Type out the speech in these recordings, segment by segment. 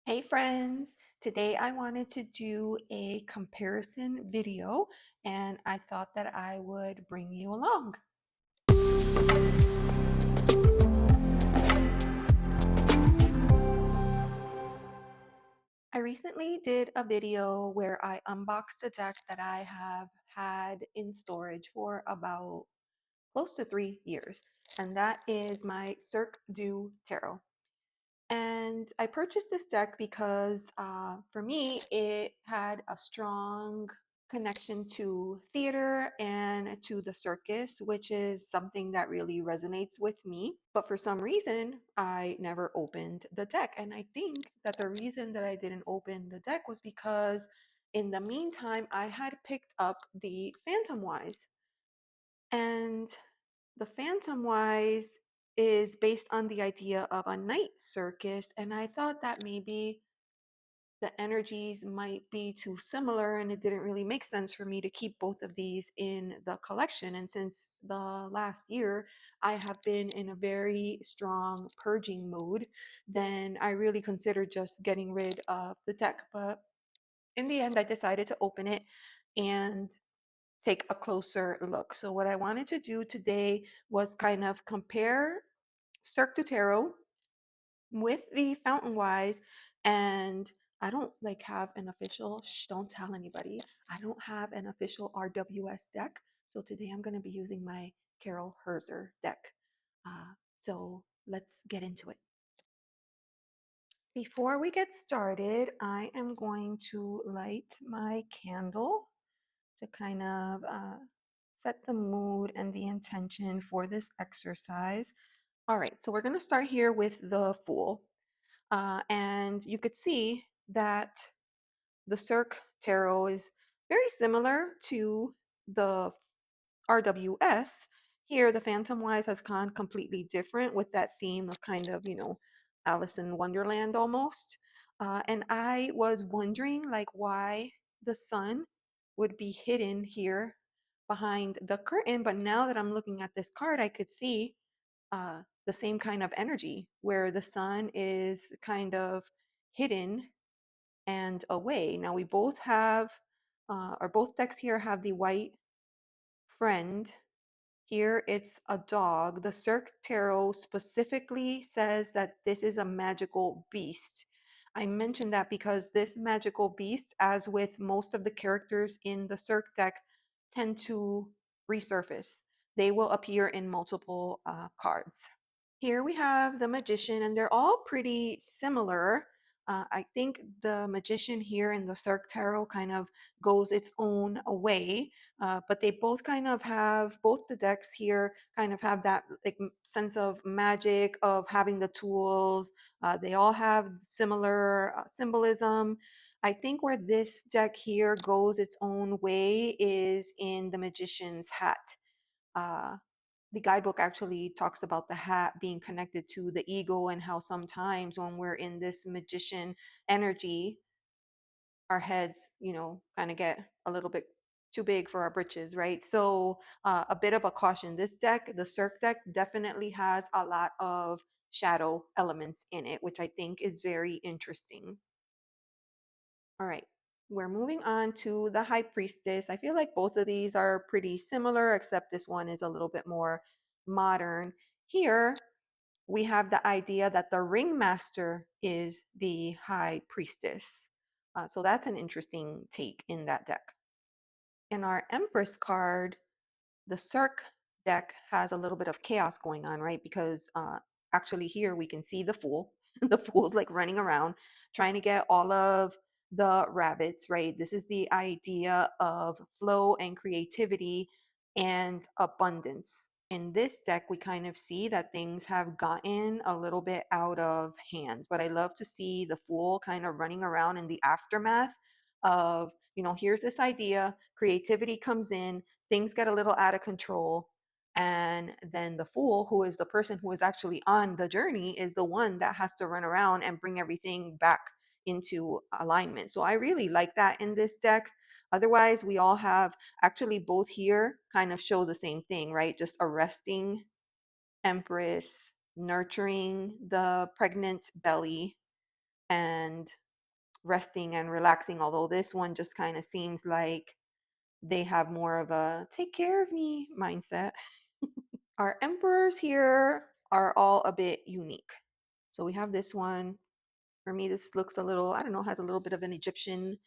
Hey friends, today I wanted to do a comparison video and I thought that I would bring you along. I recently did a video where I unboxed a deck that I have had in storage for about close to 3 years, and that is my Cirque du Tarot. And I purchased this deck because for me, it had a strong connection to theater and to the circus, which is something that really resonates with me. But for some reason, I never opened the deck. And I think that the reason that I didn't open the deck was because in the meantime, I had picked up the Phantomwise. And the Phantomwise is based on the idea of a night circus, and I thought that maybe the energies might be too similar and it didn't really make sense for me to keep both of these in the collection. And since the last year I have been in a very strong purging mode, then I really considered just getting rid of the deck. But in the end, I decided to open it and take a closer look. So what I wanted to do today was kind of compare Cirque du Tarot with the Fountain Wise, and I don't like have an official, don't tell anybody. I don't have an official RWS deck. So today I'm going to be using my Carol Herzer deck. So let's get into it. Before we get started, I am going to light my candle to kind of set the mood and the intention for this exercise. All right, so we're going to start here with the Fool. And you could see that the Cirque Tarot is very similar to the RWS. Here, the Phantom Wise has gone completely different with that theme of kind of, Alice in Wonderland almost. And I was wondering, like, why the sun would be hidden here behind the curtain. But now that I'm looking at this card, I could see the same kind of energy where the sun is kind of hidden and away. Now, we both have, or both decks here have the white friend. Here it's a dog. The Cirque Tarot specifically says that this is a magical beast. I mentioned that because this magical beast, as with most of the characters in the Cirque deck, tend to resurface. They will appear in multiple cards. Here we have the magician, and they're all pretty similar. I think the magician here in the Cirque Tarot kind of goes its own way, but they both kind of have, both the decks here kind of have that like sense of magic, of having the tools. They all have similar symbolism. I think where this deck here goes its own way is in the magician's hat. Uh, the guidebook actually talks about the hat being connected to the ego and how sometimes when we're in this magician energy, our heads, kind of get a little bit too big for our britches, right? So a bit of a caution. This deck, the Cirque deck, definitely has a lot of shadow elements in it, which I think is very interesting. All right, we're moving on to the High Priestess. I feel like both of these are pretty similar, except this one is a little bit more modern. Here, we have the idea that the Ringmaster is the High Priestess. So that's an interesting take in that deck. In our Empress card, the Cirque deck has a little bit of chaos going on, right? Because actually here we can see the Fool. The Fool's like running around trying to get all of the rabbits, right? This is the idea of flow and creativity and abundance. In this deck, we kind of see that things have gotten a little bit out of hand, but I love to see the Fool kind of running around in the aftermath of, here's this idea, creativity comes in, things get a little out of control, and then the Fool, who is the person who is actually on the journey, is the one that has to run around and bring everything back into alignment. So I really like that in this deck. Otherwise, we all have, actually both here kind of show the same thing, right? Just arresting Empress, nurturing the pregnant belly, and resting and relaxing, although this one just kind of seems like they have more of a take care of me mindset. Our emperors here are all a bit unique. So we have this one. For me, this looks a little, I don't know, has a little bit of an Egyptian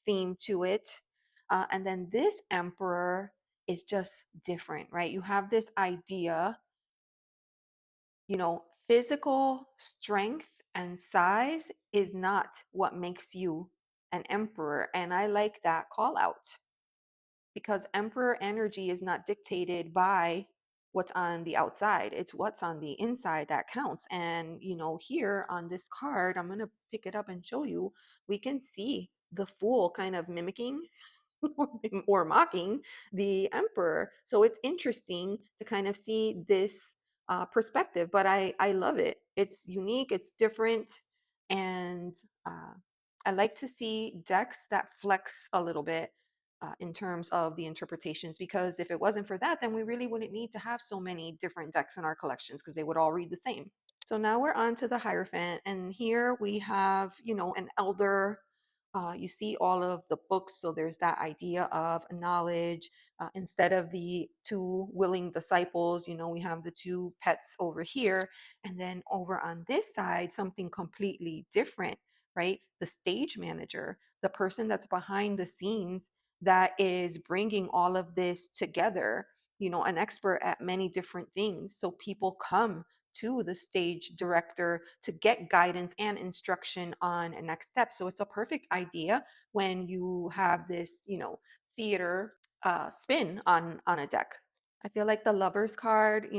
theme to it. And then this emperor is just different, right? You have this idea, physical strength and size is not what makes you an emperor. And I like that call out because emperor energy is not dictated by what's on the outside. It's what's on the inside that counts. And here on this card, I'm going to pick it up and show you, we can see the fool kind of mimicking or mocking the emperor. So it's interesting to kind of see this perspective, but I love it. It's unique, it's different, and uh, I like to see decks that flex a little bit in terms of the interpretations, because if it wasn't for that, then we really wouldn't need to have so many different decks in our collections because they would all read the same. So now we're on to the Hierophant, and here we have, an elder. You see all of the books, so there's that idea of knowledge. Instead of the two willing disciples, we have the two pets over here, and then over on this side, something completely different, right? The stage manager, the person that's behind the scenes that is bringing all of this together, an expert at many different things. So people come to the stage director to get guidance and instruction on a next step. So it's a perfect idea when you have this, theater spin on a deck. I feel like the lovers card,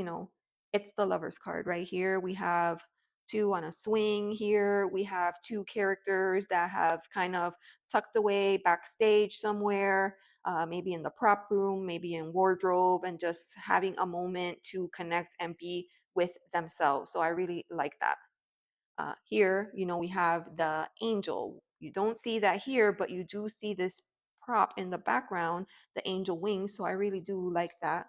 it's the lovers card right here. We have two on a swing here. We have two characters that have kind of tucked away backstage somewhere, maybe in the prop room, maybe in wardrobe, and just having a moment to connect and be with themselves. So I really like that. Here, we have the angel. You don't see that here, but you do see this prop in the background, the angel wings. So I really do like that.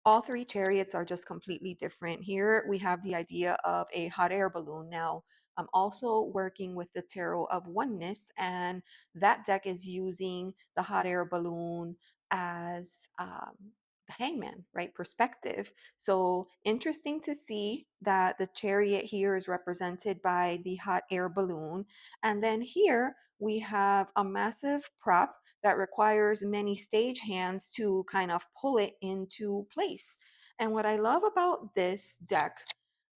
All three chariots are just completely different. Here we have the idea of a hot air balloon. Now, I'm also working with the Tarot of Oneness, and that deck is using the hot air balloon as the hangman, right? Perspective. So interesting to see that the chariot here is represented by the hot air balloon. And then here we have a massive prop that requires many stage hands to kind of pull it into place. And what I love about this deck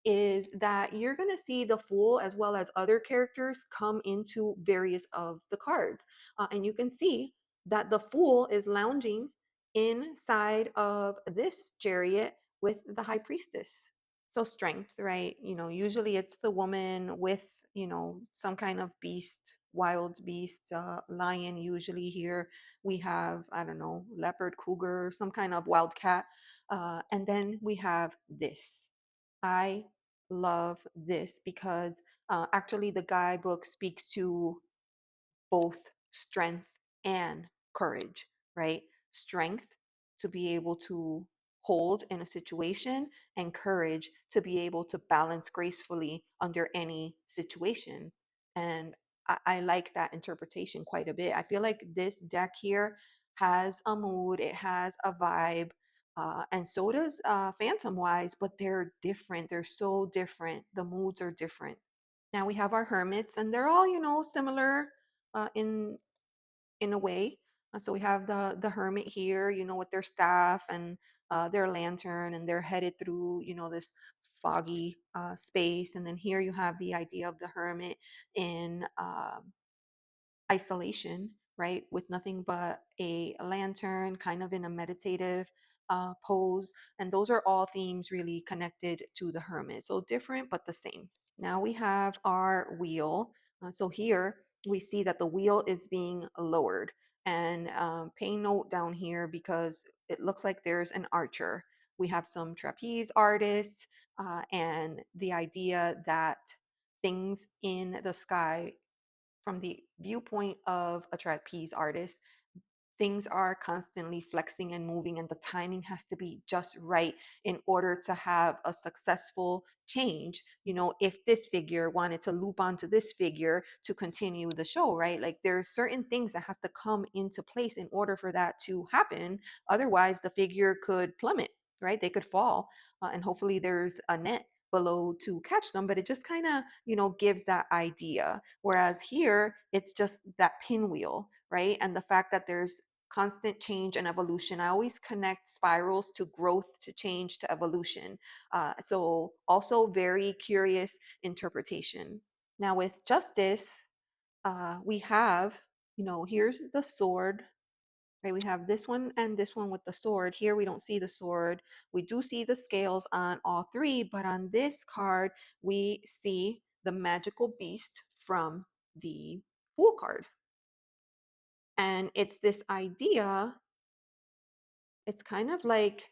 is that you're going to see the Fool as well as other characters come into various of the cards. And you can see that the Fool is lounging inside of this chariot with the High Priestess. So strength, right? Usually it's the woman with, some kind of beast, wild beast, lion. Usually here we have, I don't know, leopard, cougar, some kind of wild cat. And then we have this. I love this because actually the guidebook speaks to both strength and courage, right? Strength to be able to hold in a situation, and courage to be able to balance gracefully under any situation. And I like that interpretation quite a bit. I feel like this deck here has a mood, it has a vibe. And so does Phantomwise, but they're different. They're so different. The moods are different. Now we have our hermits, and they're all, similar in a way. So we have the hermit here, with their staff and their lantern, and they're headed through, this foggy space. And then here you have the idea of the hermit in isolation, right, with nothing but a lantern, kind of in a meditative pose. And those are all themes really connected to the hermit. So different, but the same. Now we have our wheel. So here we see that the wheel is being lowered. And pay note down here because it looks like there's an archer. We have some trapeze artists and the idea that things in the sky from the viewpoint of a trapeze artist, things are constantly flexing and moving, and the timing has to be just right in order to have a successful change. If this figure wanted to loop onto this figure to continue the show, right? Like there's certain things that have to come into place in order for that to happen. Otherwise, the figure could plummet, right? They could fall, and hopefully there's a net below to catch them, but it just kind of gives that idea. Whereas here it's just that pinwheel, right? And the fact that there's constant change and evolution. I always connect spirals to growth, to change, to evolution. So also very curious interpretation. Now with justice, we have, here's the sword, right? We have this one and this one with the sword. Here we don't see the sword. We do see the scales on all three, but on this card, we see the magical beast from the Fool card. And it's this idea, it's kind of like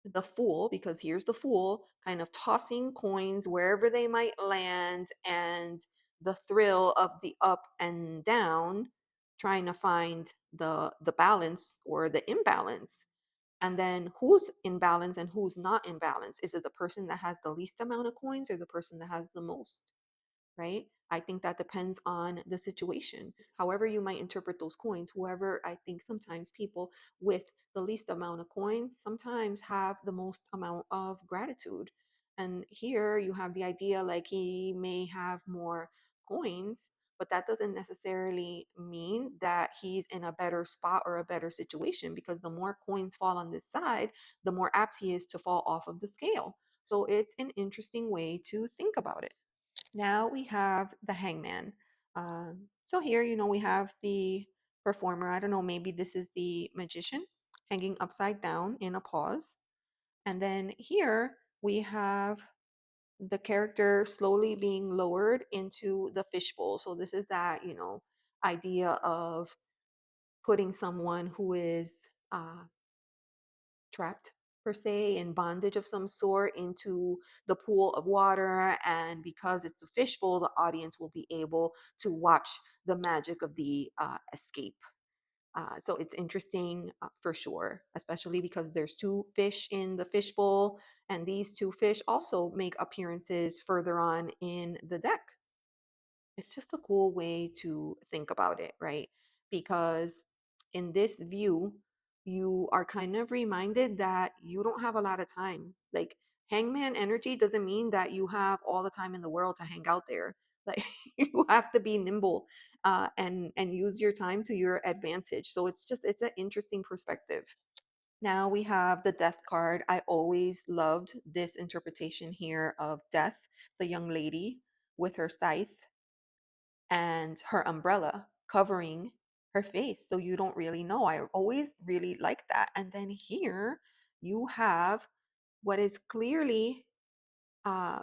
the Fool, because here's the Fool kind of tossing coins wherever they might land, and the thrill of the up and down, trying to find the balance or the imbalance. And then who's in balance and who's not in balance? Is it the person that has the least amount of coins or the person that has the most? Right? I think that depends on the situation. However, you might interpret those coins, whoever, I think sometimes people with the least amount of coins sometimes have the most amount of gratitude. And here you have the idea like he may have more coins, but that doesn't necessarily mean that he's in a better spot or a better situation, because the more coins fall on this side, the more apt he is to fall off of the scale. So it's an interesting way to think about it. Now we have the hangman. So here, we have the performer. I don't know, maybe this is the magician hanging upside down in a pause. And then here we have the character slowly being lowered into the fishbowl. So this is that, idea of putting someone who is uh, trapped per se, in bondage of some sort, into the pool of water, and because it's a fishbowl, the audience will be able to watch the magic of the escape. So it's interesting, for sure, especially because there's two fish in the fishbowl, and these two fish also make appearances further on in the deck. It's just a cool way to think about it, right? Because in this view, you are kind of reminded that you don't have a lot of time. Like, hangman energy doesn't mean that you have all the time in the world to hang out there. Like, you have to be nimble, and use your time to your advantage. So it's an interesting perspective. Now we have the death card. I always loved this interpretation here of death, the young lady with her scythe and her umbrella covering her face, so you don't really know. I always really like that. And then here you have what is clearly, uh,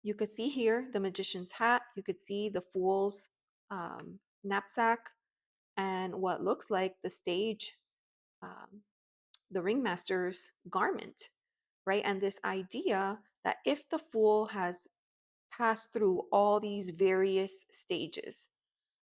you could see here the magician's hat, you could see the fool's knapsack, and what looks like the stage, um, the ringmaster's garment, right? And this idea that if the fool has passed through all these various stages,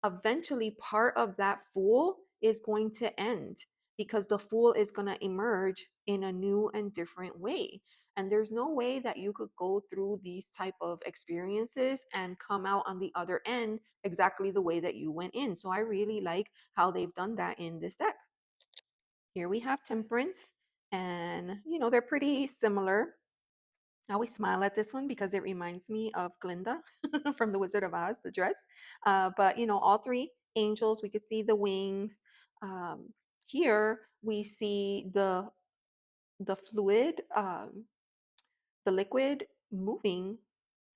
eventually part of that fool is going to end, because the fool is going to emerge in a new and different way. And there's no way that you could go through these type of experiences and come out on the other end exactly the way that you went in. So I really like how they've done that in this deck. Here we have temperance, and they're pretty similar. I always smile at this one because it reminds me of Glinda from The Wizard of Oz, the dress. But all three angels, we could see the wings. Um, Here we see the fluid, the liquid moving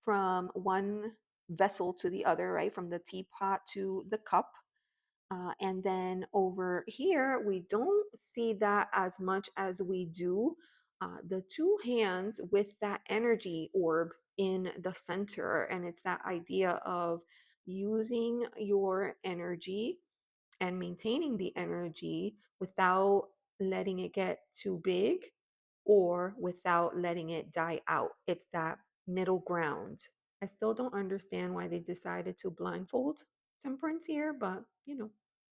from one vessel to the other, right? From the teapot to the cup. And then over here, we don't see that as much as we do the two hands with that energy orb in the center. And it's that idea of using your energy and maintaining the energy without letting it get too big or without letting it die out. It's that middle ground. I still don't understand why they decided to blindfold temperance here, but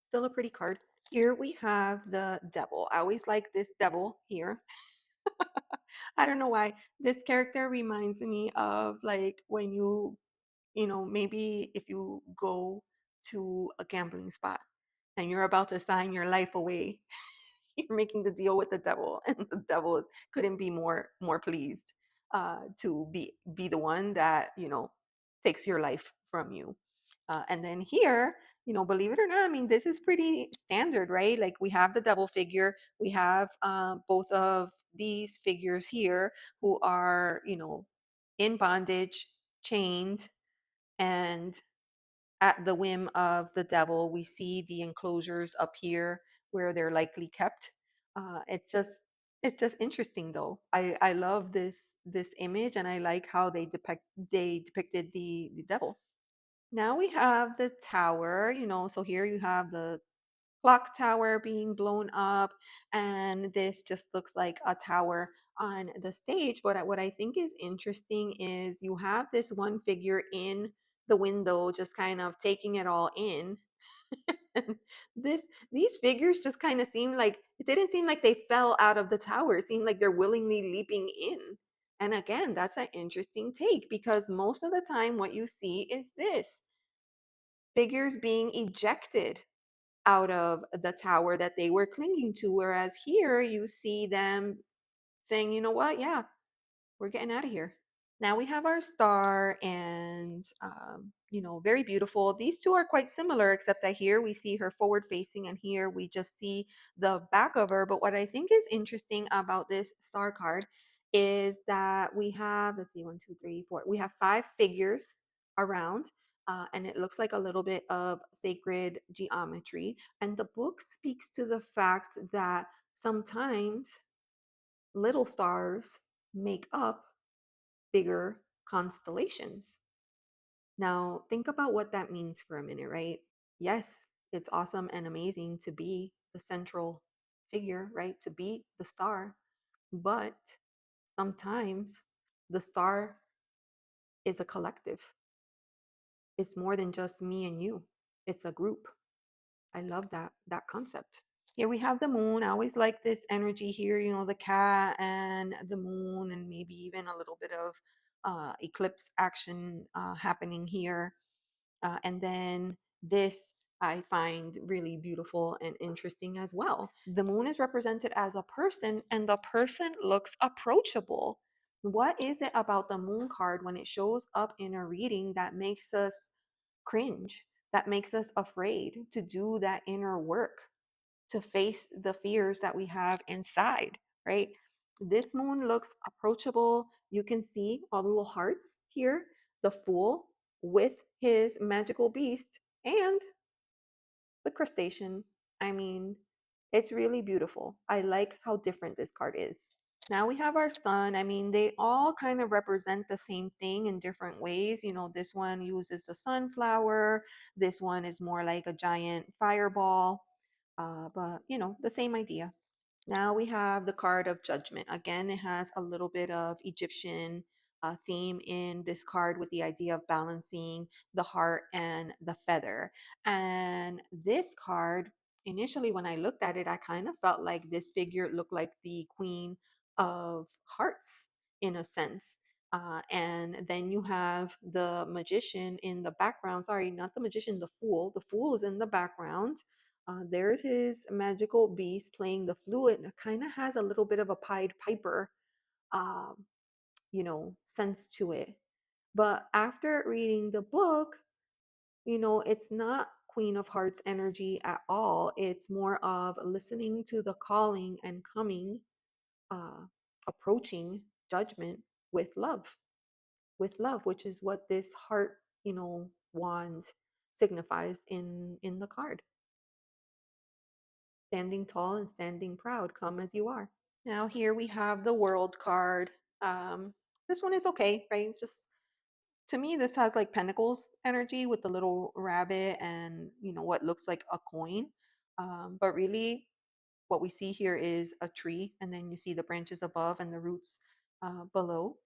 still a pretty card. Here we have the devil. I always like this devil here. I don't know why. This character reminds me of like when maybe if you go to a gambling spot and you're about to sign your life away, you're making the deal with the devil, and the devil couldn't be more pleased to be the one that takes your life from you. And then here, believe it or not, I mean, this is pretty standard, right? Like we have the devil figure, we have both of these figures here who are, in bondage, chained, and at the whim of the devil. We see the enclosures up here where they're likely kept. It's just interesting though. I love this image, and I like how they depicted the devil. Now we have the tower, so here you have the clock tower being blown up, and this just looks like a tower on the stage. But what I think is interesting is you have this one figure in the window just kind of taking it all in. And these figures just kind of seem like it didn't seem like they fell out of the tower. It seemed like they're willingly leaping in. And again, that's an interesting take because most of the time what you see is this figures being ejected out of the tower that they were clinging to. Whereas here you see them saying, you know what? Yeah, we're getting out of here. Now we have our star, and very beautiful. These two are quite similar, except that here we see her forward facing, and here we just see the back of her. But what I think is interesting about this star card is that we have, let's see, one, two, three, four, we have five figures around. And it looks like a little bit of sacred geometry. And the book speaks to the fact that sometimes little stars make up bigger constellations. Now, think about what that means for a minute, right? Yes, it's awesome and amazing to be the central figure, right? To be the star. But sometimes the star is a collective. It's more than just me and you, it's a group. I love that concept. Here we have the moon. I always like this energy here, the cat and the moon, and maybe even a little bit of eclipse action happening here. And then this I find really beautiful and interesting as well. The moon is represented as a person, and the person looks approachable. What is it about the moon card when it shows up in a reading that makes us cringe, that makes us afraid to do that inner work, to face the fears that we have inside, right? This moon looks approachable. You can see all the little hearts here, the fool with his magical beast, and the crustacean. I mean, it's really beautiful. I like how different this card is. Now we have our sun. I mean, they all kind of represent the same thing in different ways. This one uses the sunflower. This one is more like a giant fireball. But, the same idea. Now we have the card of judgment. Again, it has a little bit of Egyptian theme in this card with the idea of balancing the heart and the feather. And this card, initially, when I looked at it, I kind of felt like this figure looked like the Queen of Hearts in a sense. And then you have the magician in the background. Sorry, not the magician, the fool. The fool is in the background. There's his magical beast playing the flute, and it kind of has a little bit of a Pied Piper, um, sense to it. But after reading the book, it's not Queen of Hearts energy at all. It's more of listening to the calling and coming, uh, approaching judgment with love, which is what this heart, wand signifies in the card. Standing tall and standing proud, come as you are. Now here we have the world card. This one is okay, right? It's just, to me, this has like Pentacles energy with the little rabbit and what looks like a coin. But really what we see here is a tree, and then you see the branches above and the roots below.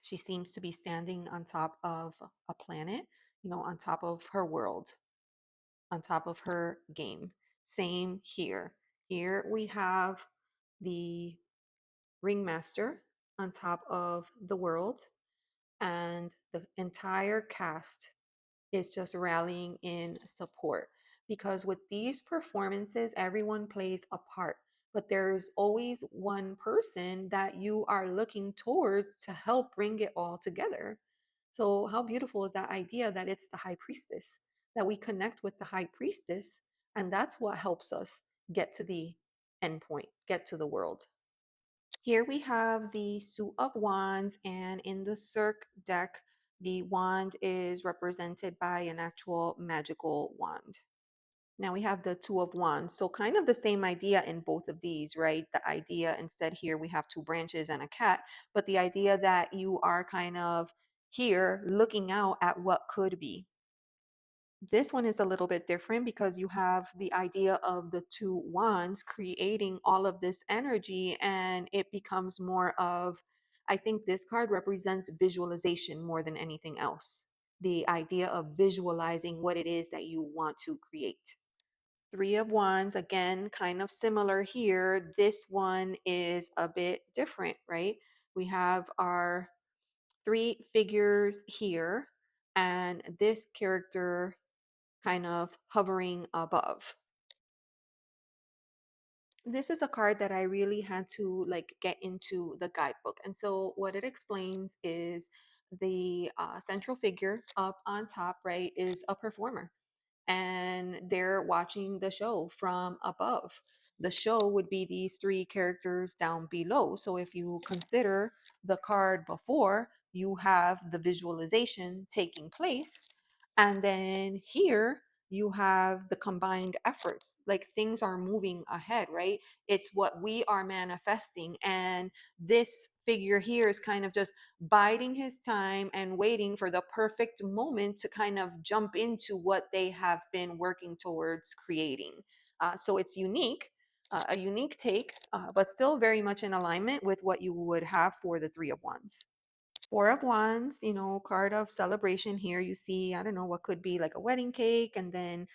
She seems to be standing on top of a planet, on top of her world, on top of her game. Same here. Here we have the ringmaster on top of the world, and the entire cast is just rallying in support. Because with these performances, everyone plays a part, but there's always one person that you are looking towards to help bring it all together. So, how beautiful is that idea that it's the high priestess, that we connect with the high priestess, and that's what helps us get to the end point, get to the world. Here we have the Suit of Wands, and in the Cirque deck, the wand is represented by an actual magical wand. Now we have the Two of Wands. So, kind of the same idea in both of these, right? The idea instead here we have two branches and a cat, but the idea that you are kind of here looking out at what could be. This one is a little bit different because you have the idea of the two wands creating all of this energy, and it becomes more of, I think this card represents visualization more than anything else. The idea of visualizing what it is that you want to create. Three of Wands, again, kind of similar here. This one is a bit different, right? We have our three figures here, and this character kind of hovering above. This is a card that I really had to like get into the guidebook. And so what it explains is the central figure up on top, right, is a performer, and they're watching the show from above. The show would be these three characters down below. So if you consider the card before, you have the visualization taking place. And then here you have the combined efforts, like things are moving ahead, right? It's what we are manifesting. And this figure here is kind of just biding his time and waiting for the perfect moment to kind of jump into what they have been working towards creating. So it's unique. A unique take, but still very much in alignment with what you would have for the Three of Wands. Four of Wands, card of celebration. Here you see, I don't know, what could be like a wedding cake. And then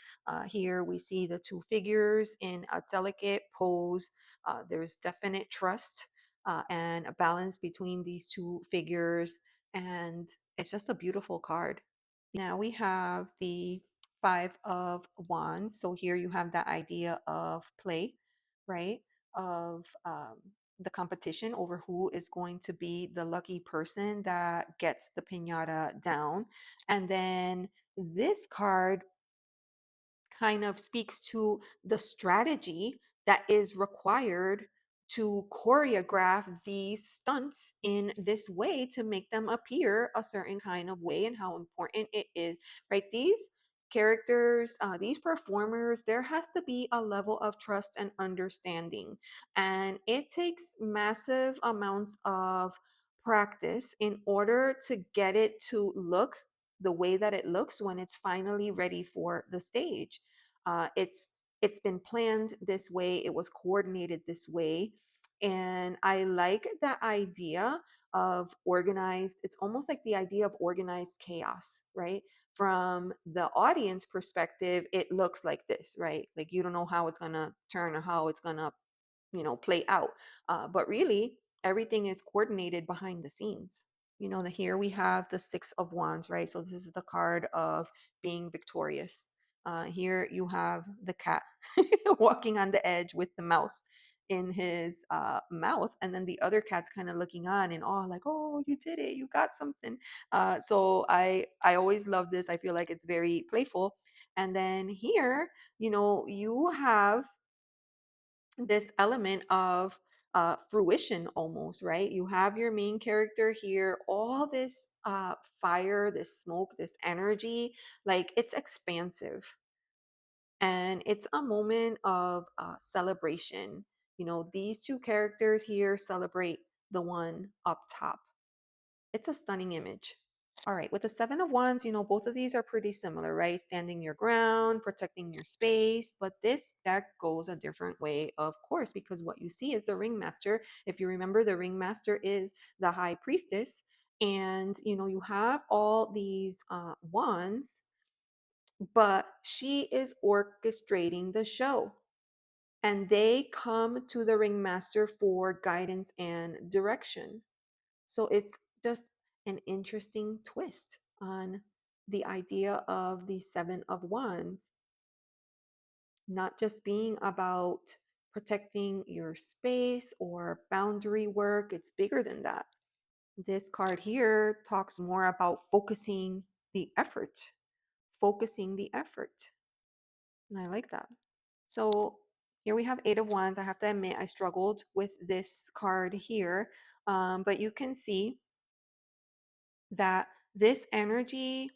here we see the two figures in a delicate pose. There's definite trust and a balance between these two figures. And it's just a beautiful card. Now we have the Five of Wands. So here you have that idea of play, right? Of the competition over who is going to be the lucky person that gets the piñata down. And then this card kind of speaks to the strategy that is required to choreograph these stunts in this way to make them appear a certain kind of way, and how important it is, right? These characters, these performers, there has to be a level of trust and understanding. And it takes massive amounts of practice in order to get it to look the way that it looks when it's finally ready for the stage. It's been planned this way. It was coordinated this way, and I like the idea of organized. It's almost like the idea of organized chaos, right? From the audience perspective, it looks like this, right? Like you don't know how it's gonna turn or how it's gonna play out. But really, everything is coordinated behind the scenes. Here we have the Six of Wands, right? So this is the card of being victorious. Here you have the cat walking on the edge with the mouse in his mouth, and then the other cat's kind of looking on in awe, like, "Oh, you did it! You got something." So I always love this. I feel like it's very playful. And then here, you have this element of fruition almost, right? You have your main character here, all this fire, this smoke, this energy, like it's expansive. And it's a moment of celebration. These two characters here celebrate the one up top. It's a stunning image. All right, with the Seven of Wands, both of these are pretty similar, right? Standing your ground, protecting your space. But this deck goes a different way, of course, because what you see is the Ringmaster. If you remember, the Ringmaster is the High Priestess. And, you have all these wands, but she is orchestrating the show. and they come to the ringmaster for guidance and direction. So it's just an interesting twist on the idea of the Seven of Wands, not just being about protecting your space or boundary work. It's bigger than that. This card here talks more about focusing the effort. And I like that. So here we have Eight of Wands. I have to admit, I struggled with this card here. But you can see that this energy,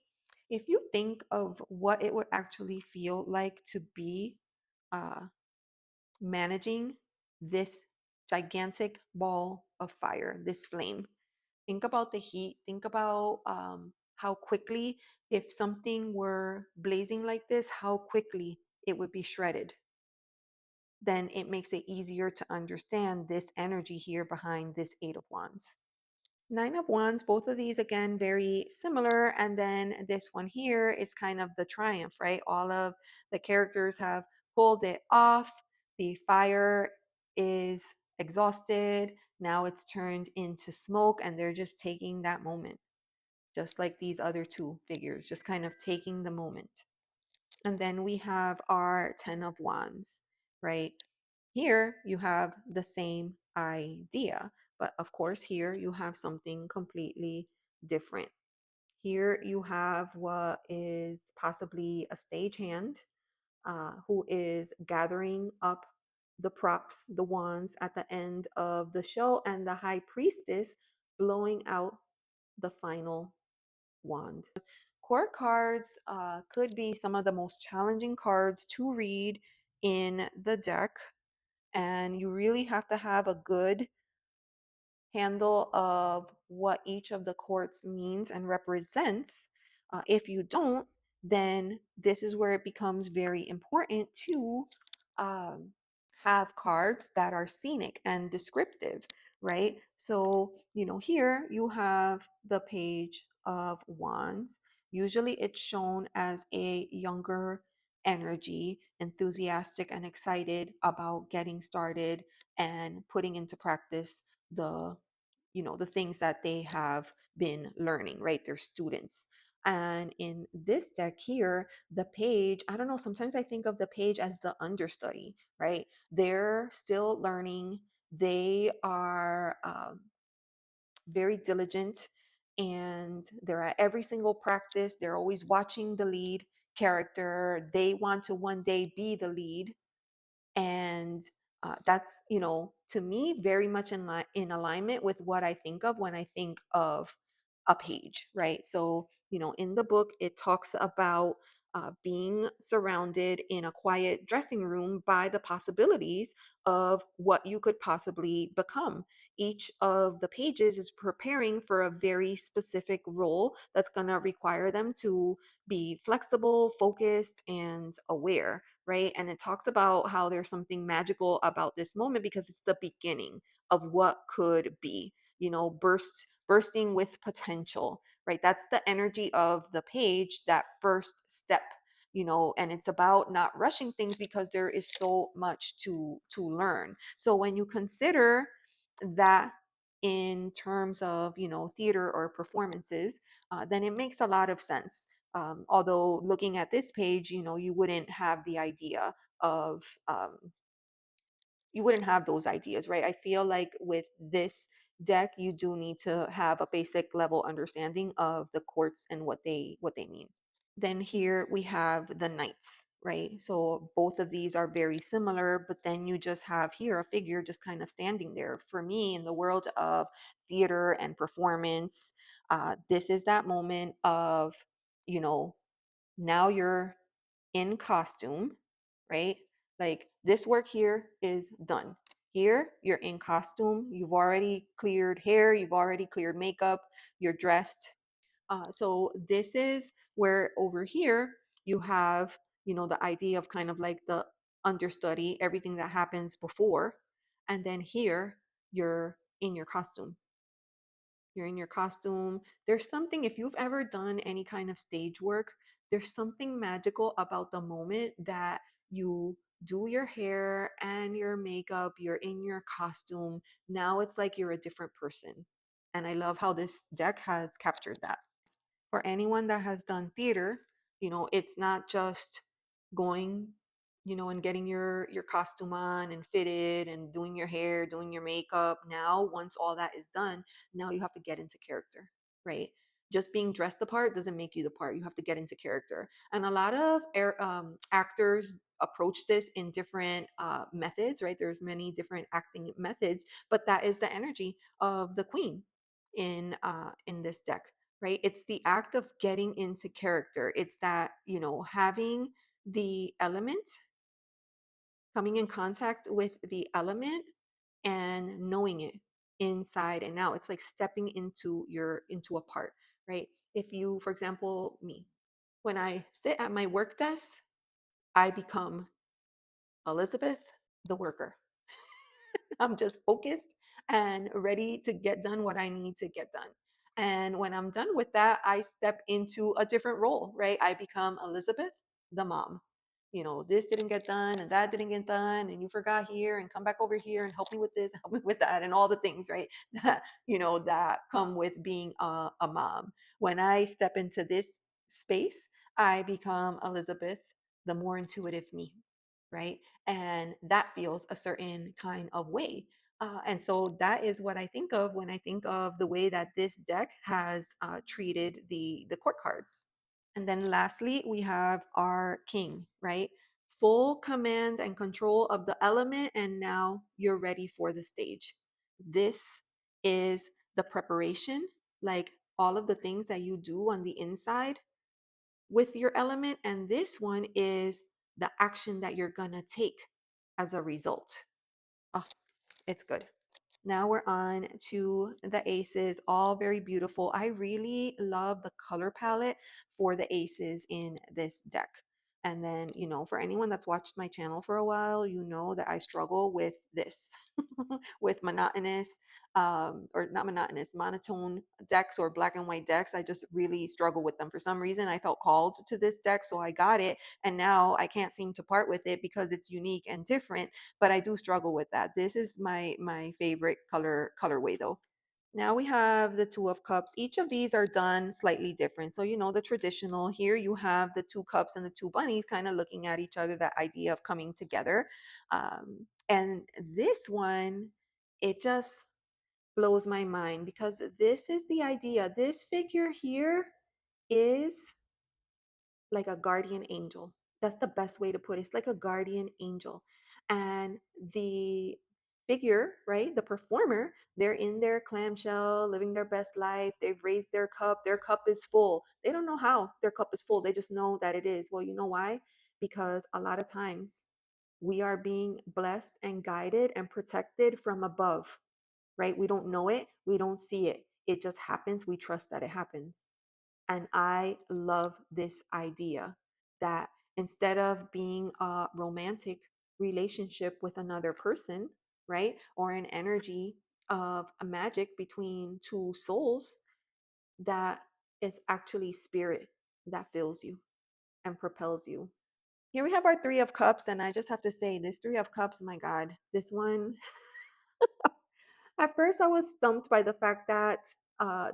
if you think of what it would actually feel like to be uh, managing this gigantic ball of fire, this flame, think about the heat, think about how quickly, if something were blazing like this, how quickly it would be shredded. Then it makes it easier to understand this energy here behind this Eight of Wands. Nine of Wands, both of these again very similar. And then this one here is kind of the triumph, right? All of the characters have pulled it off. The fire is exhausted. Now it's turned into smoke, and they're just taking that moment, just like these other two figures, just kind of taking the moment. And then we have our Ten of Wands, right? Here you have the same idea, but of course, here you have something completely different. Here you have what is possibly a stagehand who is gathering up the props, the wands at the end of the show, and the high priestess blowing out the final wand. Court cards could be some of the most challenging cards to read in the deck, and you really have to have a good handle of what each of the courts means and represents. If you don't, then this is where it becomes very important to um, have cards that are scenic and descriptive, right? So, here you have the Page of Wands. Usually it's shown as a younger energy, enthusiastic and excited about getting started and putting into practice the the things that they have been learning, right? They're students. And in this deck here, the Page, I don't know, sometimes I think of the Page as the understudy, right? They're still learning. They are very diligent, and they're at every single practice. They're always watching the lead character. They want to one day be the lead, and that's to me very much in alignment with what I think of when I think of a page, right? So in the book it talks about being surrounded in a quiet dressing room by the possibilities of what you could possibly become. Each of the pages is preparing for a very specific role that's going to require them to be flexible, focused, and aware, right? And it talks about how there's something magical about this moment because it's the beginning of what could be, bursting with potential, right? That's the energy of the Page, that first step, and it's about not rushing things because there is so much to learn. So when you consider that in terms of theater or performances, then it makes a lot of sense. Although looking at this page, you wouldn't have the idea of you wouldn't have those ideas, right? I feel like with this deck you do need to have a basic level understanding of the courts and what they mean. Then here we have the knights, right? So both of these are very similar, but then you just have here a figure just kind of standing there. For me, in the world of theater and performance, this is that moment of, you know, now you're in costume, right? Like this work here is done. Here, you're in costume. You've already cleared hair, you've already cleared makeup, you're dressed. So this is where over here you have, the idea of kind of like the understudy, everything that happens before. And then here you're in your costume. You're in your costume. There's something, if you've ever done any kind of stage work, there's something magical about the moment that you do your hair and your makeup, you're in your costume. Now it's like you're a different person. And I love how this deck has captured that. For anyone that has done theater, it's not just going, and getting your costume on and fitted and doing your hair, doing your makeup. Now, once all that is done, now you have to get into character, right? Just being dressed the part doesn't make you the part. You have to get into character. And a lot of actors approach this in different methods, right? There's many different acting methods, but that is the energy of the queen in this deck, right? It's the act of getting into character. It's that, having the element, coming in contact with the element and knowing it inside and out. It's like stepping into a part, right? If you, for example, me, when I sit at my work desk, I become Elizabeth, the worker. I'm just focused and ready to get done what I need to get done. And when I'm done with that, I step into a different role, right? I become Elizabeth, the mom. This didn't get done and that didn't get done, and you forgot here, and come back over here and help me with this, help me with that, and all the things, right? That come with being a mom. When I step into this space, I become Elizabeth, the more intuitive me, right? And that feels a certain kind of way. And so that is what I think of when I think of the way that this deck has treated the court cards. And then lastly, we have our king, right? Full command and control of the element, and now you're ready for the stage. This is the preparation, like all of the things that you do on the inside with your element. And this one is the action that you're going to take as a result. Oh, it's good. Now we're on to the aces, all very beautiful. I really love the color palette for the aces in this deck. And then, for anyone that's watched my channel for a while, you know that I struggle with this, with monotonous, or not monotonous, monotone decks or black and white decks. I just really struggle with them. For some reason, I felt called to this deck, so I got it. And now I can't seem to part with it because it's unique and different, but I do struggle with that. This is my favorite colorway though. Now we have the Two of Cups. Each of these are done slightly different. So, the traditional here, you have the two cups and the two bunnies kind of looking at each other, that idea of coming together. And this one, it just blows my mind because this is the idea. This figure here is like a guardian angel. That's the best way to put it. It's like a guardian angel. And the figure, right? The performer, they're in their clamshell, living their best life. They've raised their cup. Their cup is full. They don't know how their cup is full. They just know that it is. Well, you know why? Because a lot of times we are being blessed and guided and protected from above, right? We don't know it. We don't see it. It just happens. We trust that it happens. And I love this idea that instead of being a romantic relationship with another person, right, or an energy of a magic between two souls, that is actually spirit that fills you and propels you. Here we have our Three of Cups, and I just have to say, this Three of Cups, my God, this one, at first, I was stumped by the fact that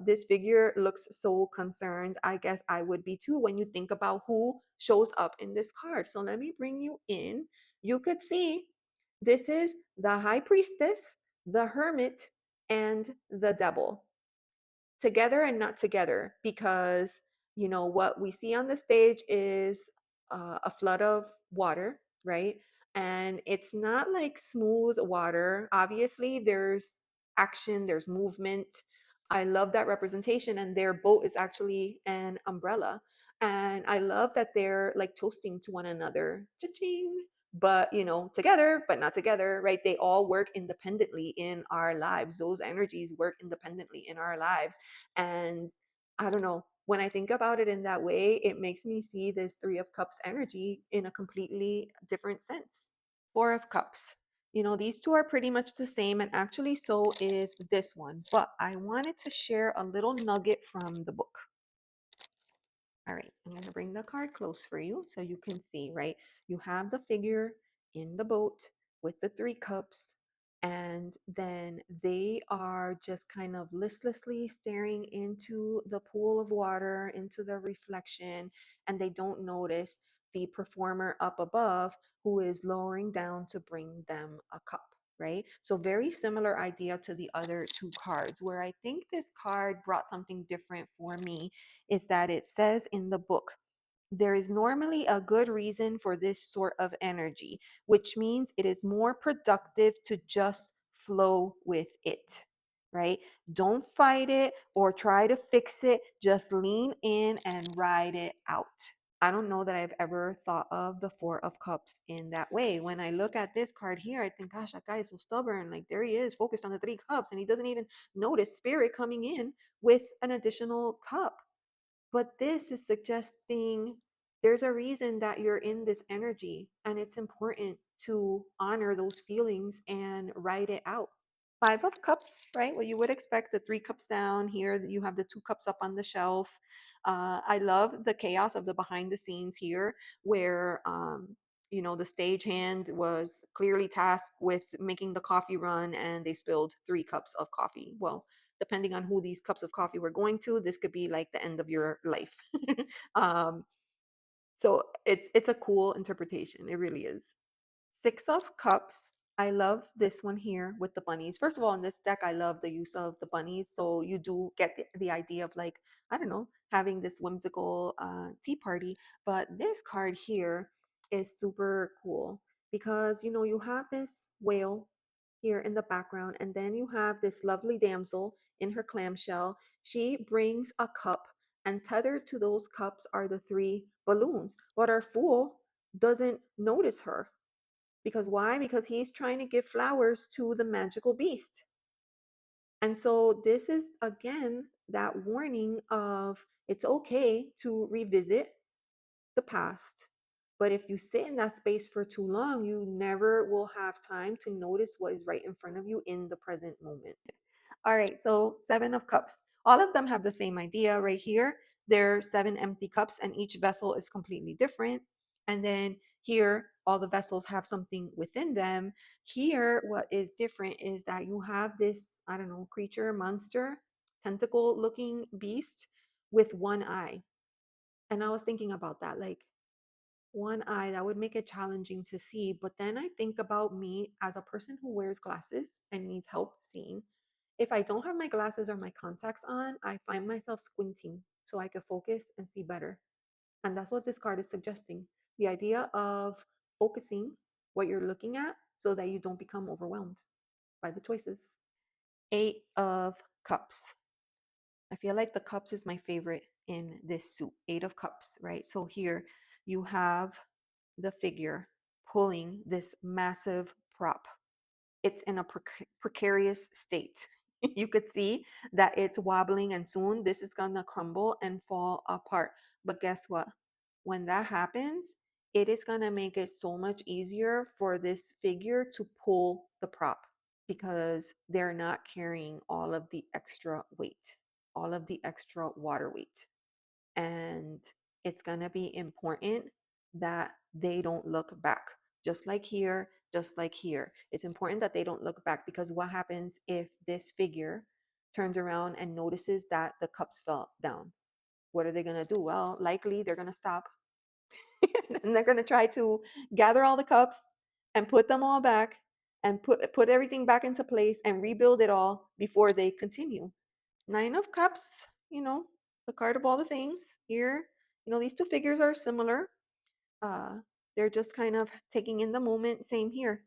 this figure looks so concerned. I guess I would be too when you think about who shows up in this card. So let me bring you in. You could see this is the High Priestess, the Hermit, and the Devil, together and not together, because what we see on the stage is a flood of water, right? And it's not like smooth water. Obviously there's action, there's movement. I love that representation, and their boat is actually an umbrella. And I love that they're like toasting to one another. Cha-ching. But together but not together, right? They all work independently in our lives. Those energies work independently in our lives. And I don't know, when I think about it in that way, it makes me see this Three of Cups energy in a completely different sense. Four of Cups. These two are pretty much the same, and actually, so is this one. But I wanted to share a little nugget from the book. All right, I'm going to bring the card close for you so you can see, right? You have the figure in the boat with the three cups, and then they are just kind of listlessly staring into the pool of water, into the reflection, and they don't notice the performer up above who is lowering down to bring them a cup. Right? So, very similar idea to the other two cards. Where I think this card brought something different for me is that it says in the book, there is normally a good reason for this sort of energy, which means it is more productive to just flow with it, right? Don't fight it or try to fix it. Just lean in and ride it out. I don't know that I've ever thought of the Four of Cups in that way. When I look at this card here, I think, gosh, that guy is so stubborn. Like, there he is, focused on the three cups, and he doesn't even notice spirit coming in with an additional cup. But this is suggesting there's a reason that you're in this energy, and it's important to honor those feelings and write it out. Five of Cups, right? Well, you would expect the three cups down here. You have the two cups up on the shelf. I love the chaos of the behind the scenes here, where the stagehand was clearly tasked with making the coffee run, and they spilled three cups of coffee. Well, depending on who these cups of coffee were going to, this could be like the end of your life. um, so it's a cool interpretation. It really is. Six of Cups. I love this one here with the bunnies. First of all, in this deck, I love the use of the bunnies. So you do get the idea of, like, I don't know, having this whimsical tea party. But this card here is super cool because, you have this whale here in the background, and then you have this lovely damsel in her clamshell. She brings a cup, and tethered to those cups are the three balloons. But our fool doesn't notice her. Because why? Because he's trying to give flowers to the magical beast. And so this is again that warning of it's okay to revisit the past. But if you sit in that space for too long, you never will have time to notice what is right in front of you in the present moment. All right, so Seven of Cups. All of them have the same idea right here. There are seven empty cups, and each vessel is completely different. And then here, all the vessels have something within them. Here, what is different is that you have this, I don't know, creature, monster, tentacle looking beast with one eye. And I was thinking about that, like, one eye, that would make it challenging to see. But then I think about me as a person who wears glasses and needs help seeing. If I don't have my glasses or my contacts on, I find myself squinting so I can focus and see better. And that's what this card is suggesting, the idea of focusing what you're looking at so that you don't become overwhelmed by the choices. Eight of Cups. I feel like the cups is my favorite in this suit. Eight of Cups, right? So here you have the figure pulling this massive prop. It's in a precarious state. You could see that it's wobbling, and soon this is going to crumble and fall apart. But guess what? When that happens, it is going to make it so much easier for this figure to pull the prop because they're not carrying all of the extra weight, all of the extra water weight. And it's going to be important that they don't look back. Just like here, just like here. It's important that they don't look back, because what happens if this figure turns around and notices that the cups fell down? What are they going to do? Well, likely they're going to stop and they're going to try to gather all the cups and put them all back and put everything back into place and rebuild it all before they continue. Nine of Cups, the card of all the things here. These two figures are similar. Uh, they're just kind of taking in the moment. Same here,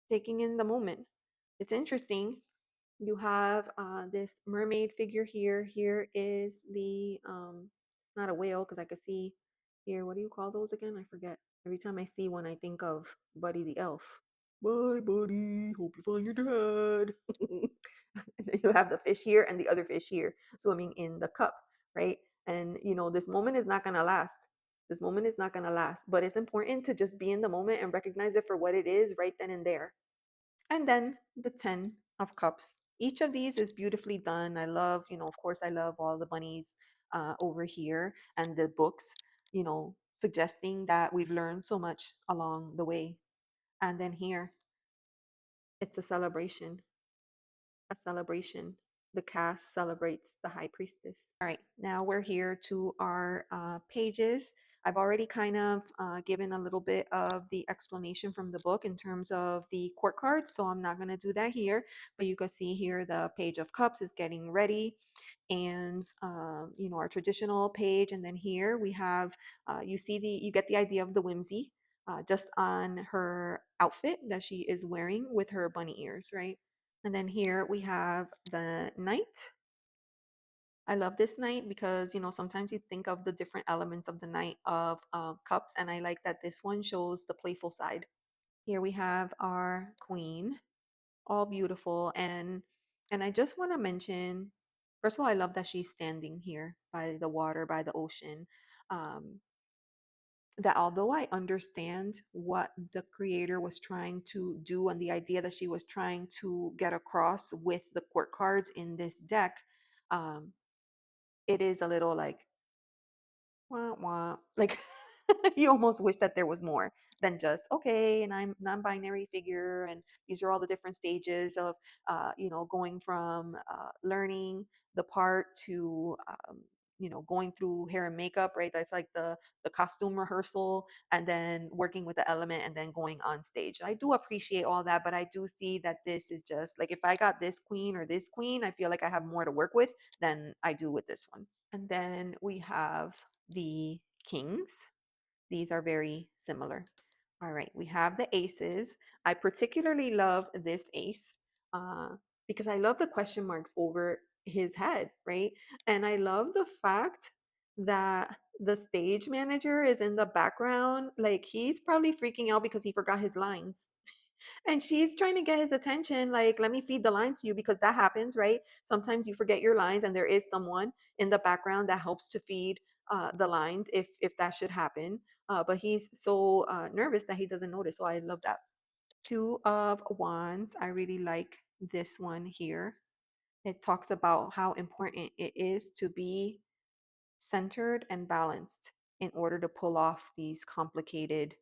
taking in the moment. It's interesting. You have this mermaid figure here. Here is the, not a whale because I could see here. What do you call those again? I forget. Every time I see one, I think of Buddy the Elf. Bye, buddy. Hope you find your dad. You have the fish here and the other fish here swimming in the cup, right? And this moment is not gonna last. This moment is not gonna last, but it's important to just be in the moment and recognize it for what it is right then and there. And then the 10 of Cups. Each of these is beautifully done. I love, of course, I love all the bunnies over here, and the books, suggesting that we've learned so much along the way. And then here, it's a celebration, a celebration. The cast celebrates the high priestess. All right, now we're here to our pages. I've already kind of given a little bit of the explanation from the book in terms of the court cards, so I'm not going to do that here. But you can see here the Page of Cups is getting ready, and you know, our traditional page. And then here we have, you get the idea of the whimsy just on her outfit that she is wearing with her bunny ears, right? And then here we have the knight. I love this knight because, you know, sometimes you think of the different elements of the Knight of Cups, and I like that this one shows the playful side. Here we have our queen, all beautiful, and I just want to mention, first of all, I love that she's standing here by the water, by the ocean. Um, that although I understand what the creator was trying to do and the idea that she was trying to get across with the court cards in this deck, um, it is a little like wah, wah. Like you almost wish that there was more than just okay, and I'm non-binary figure, and these are all the different stages of you know, going from learning the part to you know, going through hair and makeup, right? That's like the costume rehearsal, and then working with the element, and then going on stage. I do appreciate all that, but I do see that this is just like, if I got this queen or this queen, I feel like I have more to work with than I do with this one. And then we have the kings. These are very similar. All right, we have the aces. I particularly love this ace uh, because I love the question marks over his head, right? And I love the fact that the stage manager is in the background. Like, he's probably freaking out because he forgot his lines. And she's trying to get his attention, like, let me feed the lines to you, because that happens, right? Sometimes you forget your lines, and there is someone in the background that helps to feed the lines if that should happen. But he's so nervous that he doesn't notice. So I love that. Two of Wands. I really like this one here. It talks about how important it is to be centered and balanced in order to pull off these complicated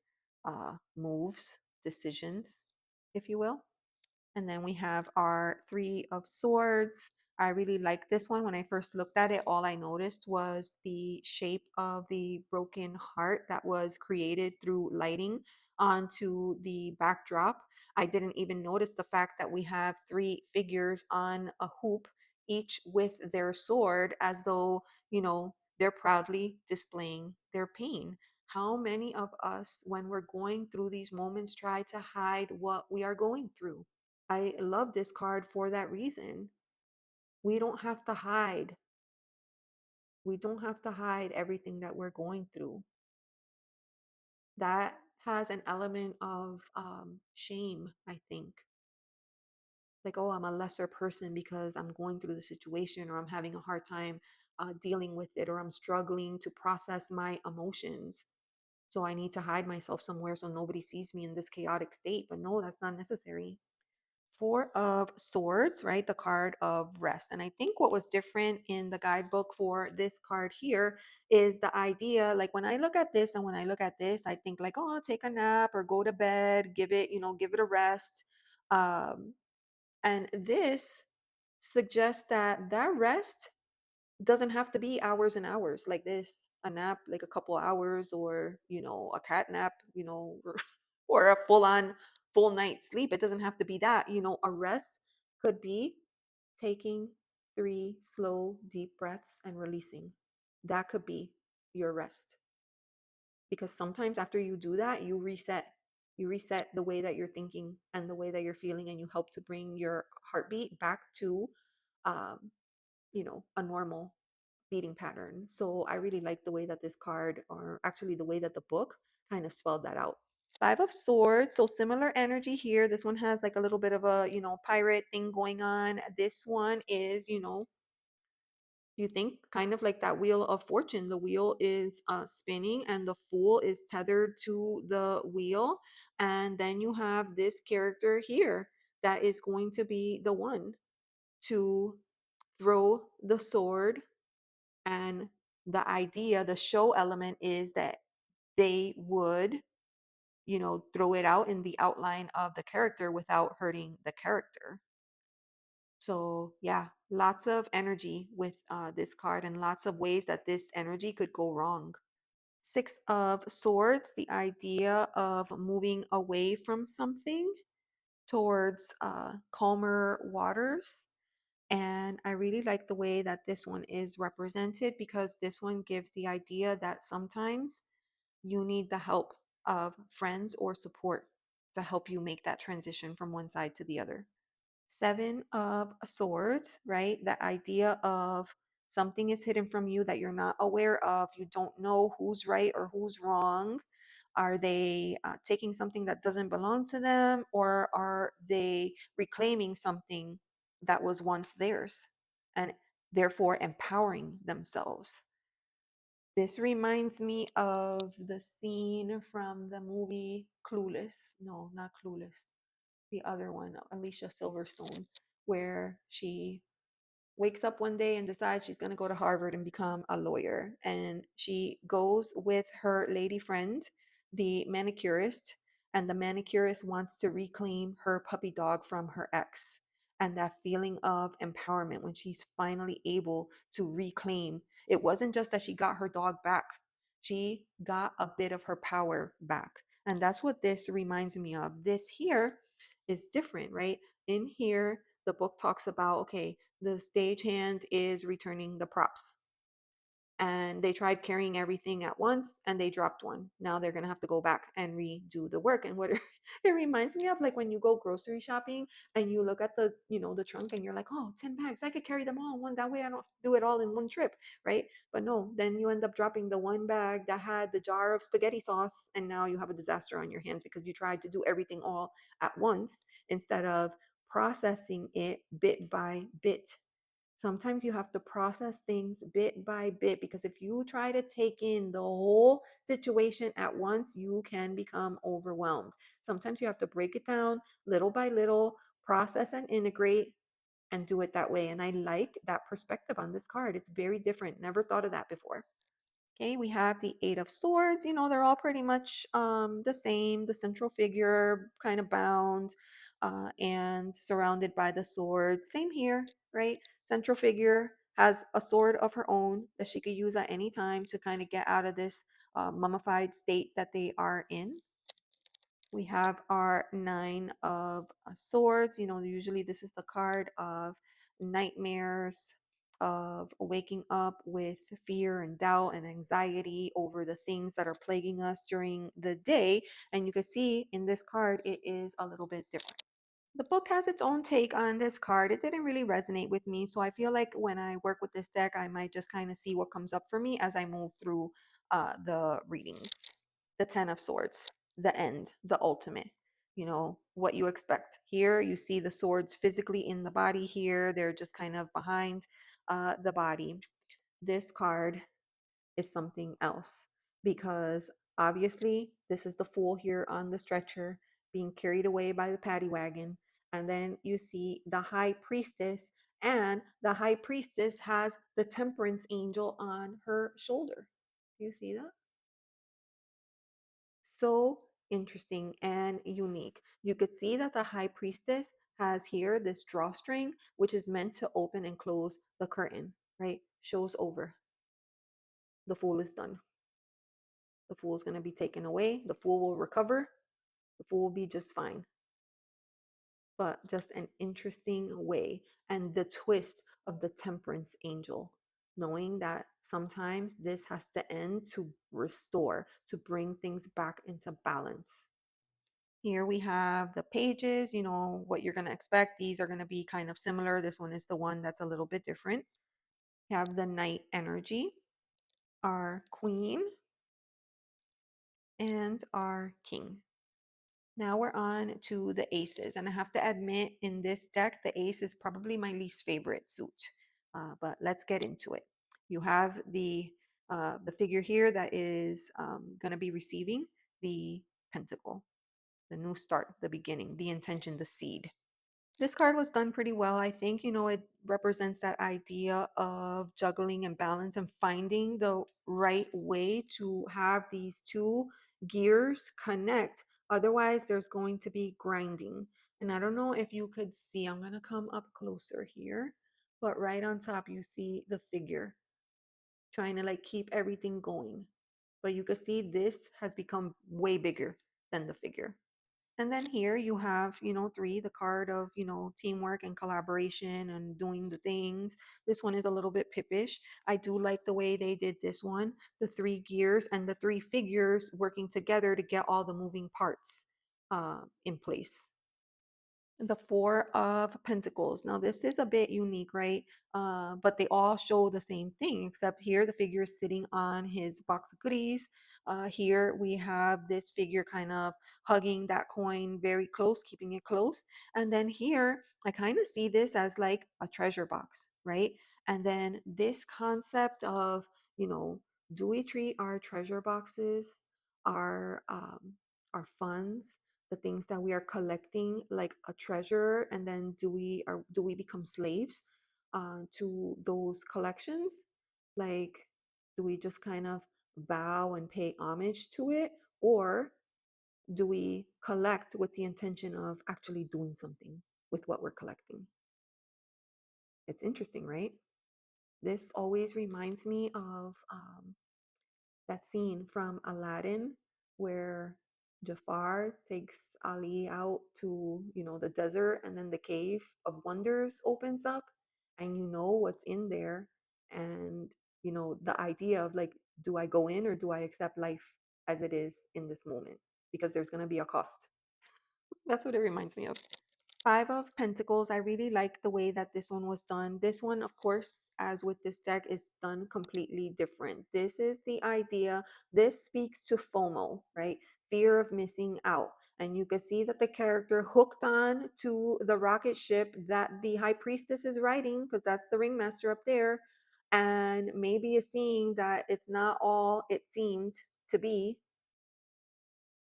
moves, decisions, if you will. And then we have our Three of Swords. I really like this one. When I first looked at it, all I noticed was the shape of the broken heart that was created through lighting onto the backdrop. I didn't even notice the fact that we have three figures on a hoop, each with their sword, as though, you know, they're proudly displaying their pain. How many of us, when we're going through these moments, try to hide what we are going through? I love this card for that reason. We don't have to hide. We don't have to hide everything that we're going through. That has an element of shame, I think. Like, oh, I'm a lesser person because I'm going through the situation, or I'm having a hard time dealing with it, or I'm struggling to process my emotions. So I need to hide myself somewhere so nobody sees me in this chaotic state. But no, that's not necessary. Four of Swords, right? The card of rest. And I think what was different in the guidebook for this card here is the idea, like when I look at this and when I look at this, I think like, oh, take a nap or go to bed, give it, you know, give it a rest. Um, and this suggests that that rest doesn't have to be hours and hours like this. A nap, like a couple hours, or, you know, a cat nap, you know, or a full night sleep. It doesn't have to be that. You know, a rest could be taking three slow, deep breaths and releasing. That could be your rest. Because sometimes after you do that, you reset. You reset the way that you're thinking and the way that you're feeling, and you help to bring your heartbeat back to, um, you know, a normal beating pattern. So I really like the way that this card, or actually the way that the book kind of spelled that out. Five of Swords. So similar energy here. This one has like a little bit of a, you know, pirate thing going on. This one is, you know, you think kind of like that Wheel of Fortune. The wheel is spinning, and the Fool is tethered to the wheel. And then you have this character here that is going to be the one to throw the sword. And the idea, the show element is that they would throw it out in the outline of the character without hurting the character. So, yeah, lots of energy with this card and lots of ways that this energy could go wrong. Six of Swords, the idea of moving away from something towards calmer waters. And I really like the way that this one is represented because this one gives the idea that sometimes you need the help of friends or support to help you make that transition from one side to the other. Seven of Swords, right? The idea of something is hidden from you that you're not aware of. You don't know who's right or who's wrong. Are they taking something that doesn't belong to them, or are they reclaiming something that was once theirs and therefore empowering themselves? This reminds me of the scene from the movie Clueless. No, not Clueless. The other one, Alicia Silverstone, where she wakes up one day and decides she's going to go to Harvard and become a lawyer. And she goes with her lady friend, the manicurist, and the manicurist wants to reclaim her puppy dog from her ex. And that feeling of empowerment when she's finally able to reclaim, it wasn't just that she got her dog back, she got a bit of her power back. And that's what this reminds me of. This here is different, right? In here, the book talks about, okay, the stagehand is returning the props, and they tried carrying everything at once and they dropped one. Now they're going to have to go back and redo the work. And what it reminds me of, like when you go grocery shopping and you look at the trunk and you're like, oh, 10 bags, I could carry them all in one, that way I don't do it all in one trip, right? But no, then you end up dropping the one bag that had the jar of spaghetti sauce, and now you have a disaster on your hands because you tried to do everything all at once instead of processing it bit by bit. Sometimes you have to process things bit by bit, because if you try to take in the whole situation at once, you can become overwhelmed. Sometimes you have to break it down little by little, process and integrate, and do it that way. And I like that perspective on this card. It's very different. Never thought of that before. Okay, we have the Eight of Swords. They're all pretty much the same. The central figure kind of bound and surrounded by the sword. Same here, right? Central figure has a sword of her own that she could use at any time to kind of get out of this mummified state that they are in. We have our Nine of Swords. Usually this is the card of nightmares, of waking up with fear and doubt and anxiety over the things that are plaguing us during the day. And you can see in this card, it is a little bit different. The book has its own take on this card. It didn't really resonate with me. So I feel like when I work with this deck, I might just kind of see what comes up for me as I move through the readings. The Ten of Swords, the end, the ultimate, what you expect. Here, you see the swords physically in the body. Here, they're just kind of behind the body. This card is something else, because obviously, this is the Fool here on the stretcher being carried away by the paddy wagon. And then you see the High Priestess, and the High Priestess has the Temperance Angel on her shoulder. You see that? So interesting and unique. You could see that the High Priestess has here this drawstring, which is meant to open and close the curtain, right? Show's over. The Fool is done. The Fool is going to be taken away. The Fool will recover. The Fool will be just fine. But just an interesting way. And the twist of the Temperance Angel, knowing that sometimes this has to end to restore, to bring things back into balance. Here we have the pages, what you're going to expect. These are going to be kind of similar. This one is the one that's a little bit different. We have the Knight energy, our Queen, and our King. Now we're on to the aces. And I have to admit, in this deck, the ace is probably my least favorite suit. But let's get into it. You have the figure here that is going to be receiving the pentacle, the new start, the beginning, the intention, the seed. This card was done pretty well. I think, it represents that idea of juggling and balance and finding the right way to have these two gears connect Otherwise, there's going to be grinding. And I don't know if you could see, I'm going to come up closer here, but right on top, you see the figure trying to like keep everything going. But you can see this has become way bigger than the figure. And then here you have, three, the card of, teamwork and collaboration and doing the things. This one is a little bit pippish. I do like the way they did this one, the three gears and the three figures working together to get all the moving parts in place. The Four of Pentacles. Now, this is a bit unique, right? But they all show the same thing, except here the figure is sitting on his box of goodies. Here we have this figure kind of hugging that coin very close, keeping it close. And then here, I kind of see this as like a treasure box, right? And then this concept of, you know, do we treat our treasure boxes, our funds, the things that we are collecting like a treasure, and then do we become slaves to those collections? Like, do we just kind of bow and pay homage to it, or do we collect with the intention of actually doing something with what we're collecting? It's interesting, right? This always reminds me of that scene from Aladdin where Jafar takes Ali out to, the desert, and then the cave of wonders opens up and you know what's in there. And, the idea of like, do I go in or do I accept life as it is in this moment? Because there's going to be a cost. That's what it reminds me of. Five of Pentacles. I really like the way that this one was done. This one, of course, as with this deck, is done completely different. This is the idea. This speaks to FOMO, right? Fear of missing out. And you can see that the character hooked on to the rocket ship that the High Priestess is riding, because that's the ringmaster up there. And maybe is seeing that it's not all it seemed to be,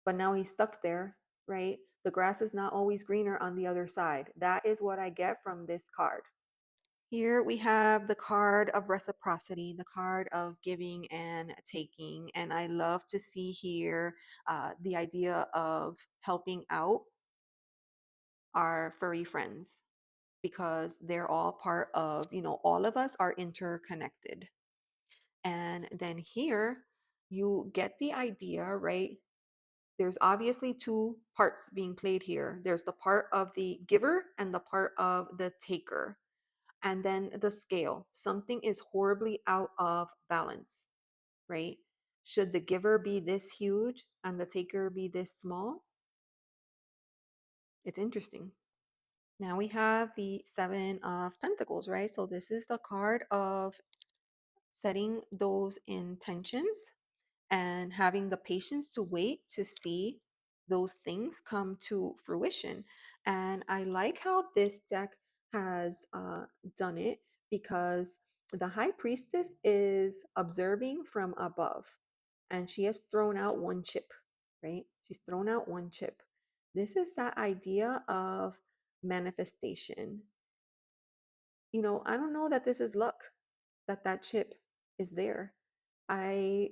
but now he's stuck there, right? The grass is not always greener on the other side. That is what I get from this card. Here we have the card of reciprocity, the card of giving and taking. And I love to see here the idea of helping out our furry friends, because they're all part of, all of us are interconnected. And then here you get the idea, right? There's obviously two parts being played here. There's the part of the giver and the part of the taker. And then the scale. Something is horribly out of balance, right? Should the giver be this huge and the taker be this small? It's interesting. Now we have the Seven of Pentacles, right? So this is the card of setting those intentions and having the patience to wait to see those things come to fruition. And I like how this deck has done it, because the High Priestess is observing from above and she has thrown out one chip, right? She's thrown out one chip. This is that idea of manifestation. I don't know that this is luck that that chip is there. I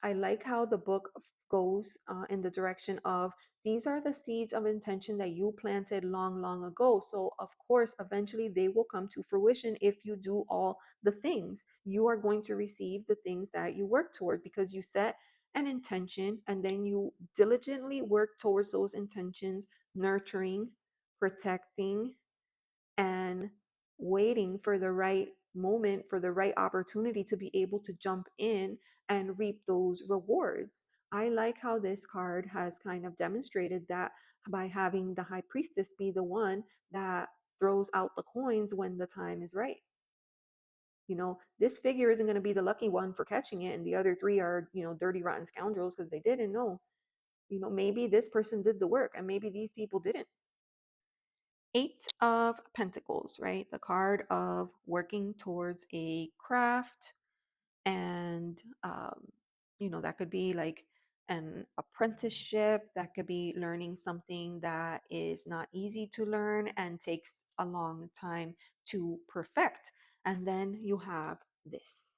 like how the book goes in the direction of, these are the seeds of intention that you planted long, long ago. So of course, eventually they will come to fruition if you do all the things. You are going to receive the things that you work toward, because you set an intention and then you diligently work towards those intentions, nurturing, protecting, and waiting for the right moment, for the right opportunity to be able to jump in and reap those rewards. I like how this card has kind of demonstrated that by having the High Priestess be the one that throws out the coins when the time is right. This figure isn't going to be the lucky one for catching it, and the other three are, dirty, rotten scoundrels because they didn't know. Maybe this person did the work and maybe these people didn't. Eight of Pentacles, right? The card of working towards a craft. And, that could be like an apprenticeship, that could be learning something that is not easy to learn and takes a long time to perfect. And then you have this.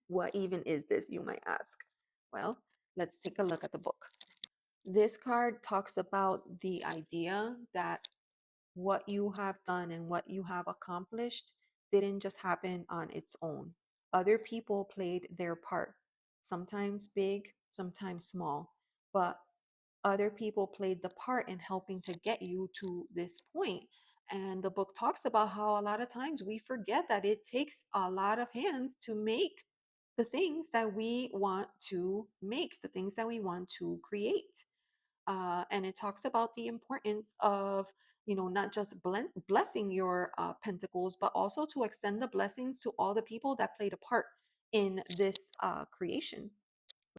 What even is this, you might ask? Well, let's take a look at the book. This card talks about the idea that what you have done and what you have accomplished didn't just happen on its own. Other people played their part, sometimes big, sometimes small, but other people played the part in helping to get you to this point. And the book talks about how a lot of times we forget that it takes a lot of hands to make the things that we want to make, the things that we want to create. And it talks about the importance of, not just blessing your pentacles, but also to extend the blessings to all the people that played a part in this creation.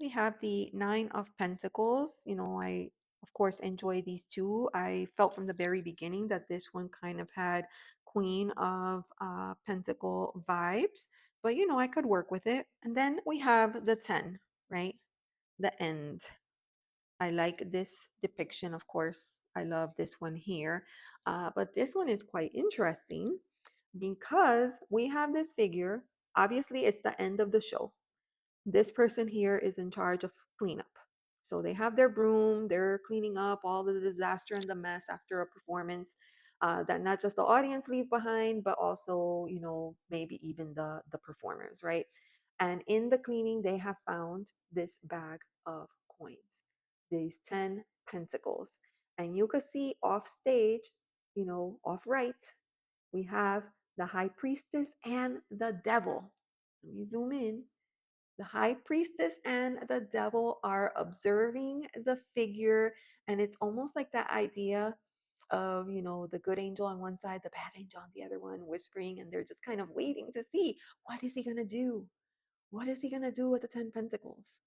We have the Nine of Pentacles. I, of course, enjoy these two. I felt from the very beginning that this one kind of had Queen of Pentacle vibes, but I could work with it. And then we have the 10, right? The end. I like this depiction, of course. I love this one here. But this one is quite interesting because we have this figure. Obviously, it's the end of the show. This person here is in charge of cleanup. So they have their broom, they're cleaning up all the disaster and the mess after a performance that not just the audience leave behind, but also, maybe even the performers, right? And in the cleaning, they have found this bag of coins, these 10 pentacles. And you can see off stage, off right, we have the high priestess and the devil. Let me zoom in. The high priestess and the devil are observing the figure, and it's almost like that idea of, the good angel on one side, the bad angel on the other one, whispering, and they're just kind of waiting to see what is he going to do? What is he going to do with the 10 pentacles?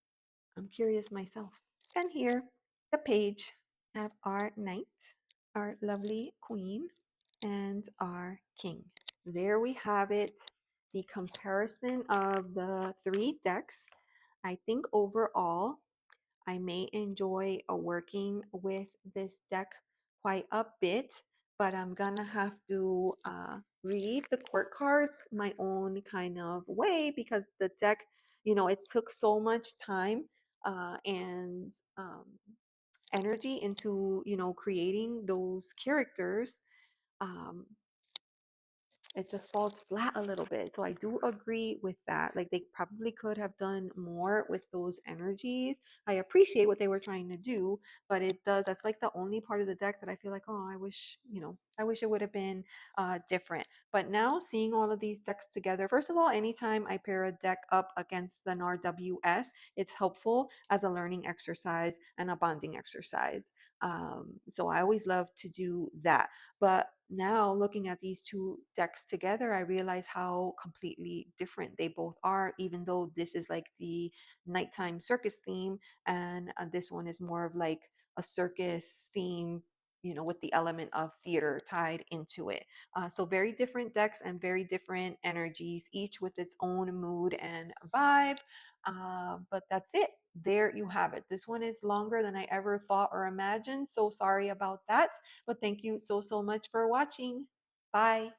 I'm curious myself. And here, the page, have our knight, our lovely queen, and our king. There we have it, the comparison of the three decks. I think overall, I may enjoy working with this deck quite a bit, but I'm gonna have to read the court cards my own kind of way because the deck, it took so much time and energy into, creating those characters. Um, it just falls flat a little bit. So I do agree with that. Like they probably could have done more with those energies. I appreciate what they were trying to do, but that's like the only part of the deck that I feel like, oh, I wish it would have been different. But now seeing all of these decks together, first of all, anytime I pair a deck up against an RWS, it's helpful as a learning exercise and a bonding exercise. So I always love to do that. But now looking at these two decks together, I realize how completely different they both are, even though this is like the nighttime circus theme, and this one is more of like a circus theme, with the element of theater tied into it. So very different decks and very different energies, each with its own mood and vibe. But that's it. There you have it. This one is longer than I ever thought or imagined. So sorry about that. But thank you so, so much for watching. Bye.